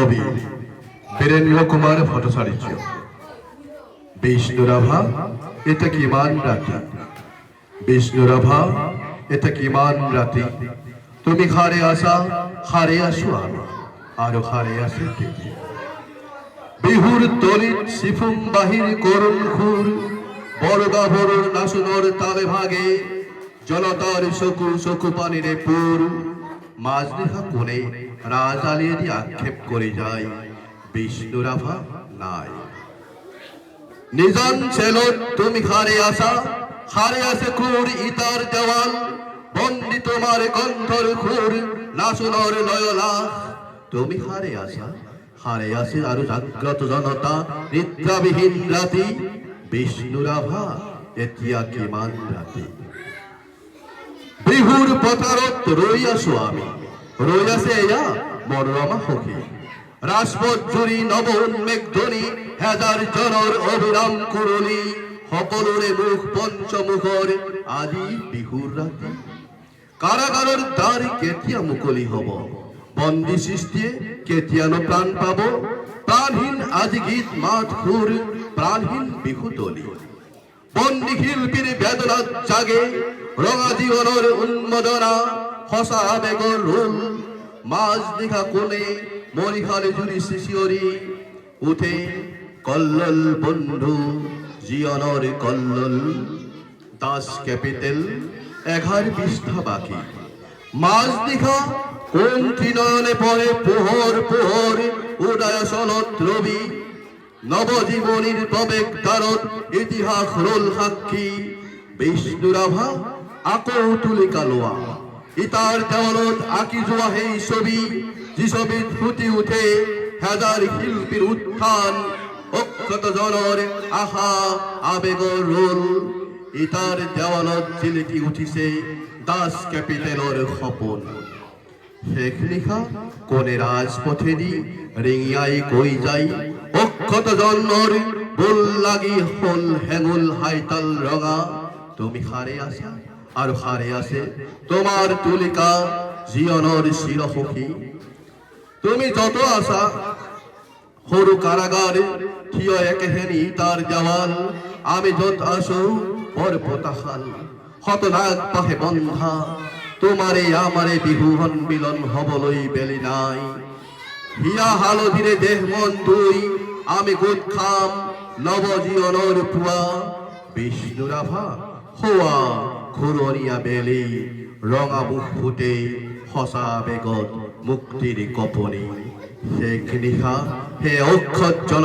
কবি বীরেন্দ্র কুমার ভট্টাচার্য। বিষ্ণুরাভা এটা কি মান রাতি, বিষ্ণুরাভা এটা কি মান রাতি, তুমি হারে আসা হারে আসো আমি, আরো হারে আসে বিহুর তলিত সিফুম বাহির করুণ খুর, বড়গা বড়ুর নাসুনর তালে ভাগে, জনতার শকু শকু পানিরে পুর, মাঝ দেখা কোণে রাজ আলিয়ে দিয়ে আক্ষেপ করে যায়, বিষ্ণুরাভা নাই। নিজান ছিল তুমি হারে আসা হারে আসে খুর ইতার দেওয়াল, বন্দি তোমার কণ্ঠর খুর নাসুনর নয়লা, তুমি হারে আসা হারে আসে আরো জাগ্রত জনতা নিদ্রাবিহীন রাতি, বিষ্ণুরাভা এতিয়া কি মান রাতি। বিহুর পথারত রইয়াছো আমি, রইয়াছে এয়া মনোরমা সখী, রাজপথ জুড়ি নব উন্মেঘ ধ্বনি, হাজার জনর অবিরাম কুরলি, সকলোরে মুখ পঞ্চমুখর আজি বিহুর রাতি। কারাগারের দ্বার কেতিয়া মুকলি হব, বন্দী সৃষ্টিয়ে কেতিয়ানো প্রাণ পাব, প্রাণহীন আজি গীত মাত খুর, প্রাণহীন বিহু তলি, বন্দী শিল্পীর বেদনা জাগে, রঙা জীবনের উন্মোদনা হসা আবেগর রোল, মাঝ দেখা কোণে মরিহালে জুড়ি শিশিয়রি উঠে কল্লোল বন্ধু জীবনের কল্লোল। দাস ক্যাপিটাল 11 পৃষ্ঠা বাকি। মাঝ দেখা কোন নয়নে পড়ে পোহর পোহর উদয় সনত রবি, নবজীবনীর প্রবেগ দ্বারত ইতিহাস রোল সাক্ষী, বিষ্ণুরাভা আকো তুলি কালোয়া, ইতার দেওয়ালত আঁকি যোৱা সেই ছবি, যি ছবিত ফুটি উঠে হাজার শিল্পীর উত্থান, অক্ষত জনৰ আশা আবেগৰ রোল, ইতার দেওয়ালত জিলিকি উঠিছে দাস ক্যাপিটালৰ সপোন। শেষ নিশা কোনে রাজপথে দি ৰিঙিয়াই কৈ যায়, অক্ষত জন্মৰ বোল লাগি হল হেঙুল হাইতাল রঙা, তুমি হারে আসা আর হারে আসে তোমার তুলিকা জীবনের শিরসখী। তুমি যত আসা সরু কারাগারে থিয় একেহেনি তার দেওয়াল, আমি যত আসো পর পতাহাল হত নাগ পাহে বন্ধা, তোমারে আমারে বিহুহন মিলন হবলৈ বেলি নাই। হিয়া হালধিরে দেহ মন দুই আমি গোদ খাম নবজীবনের পুয়া, বিষ্ণুরাভা হোৱা ঘূৰণীয়া বেলি, ৰঙা মুখ ফুটে সঁচা বেগত মুক্তিৰ কপনি। শেষ নিশা হে অক্ষত জন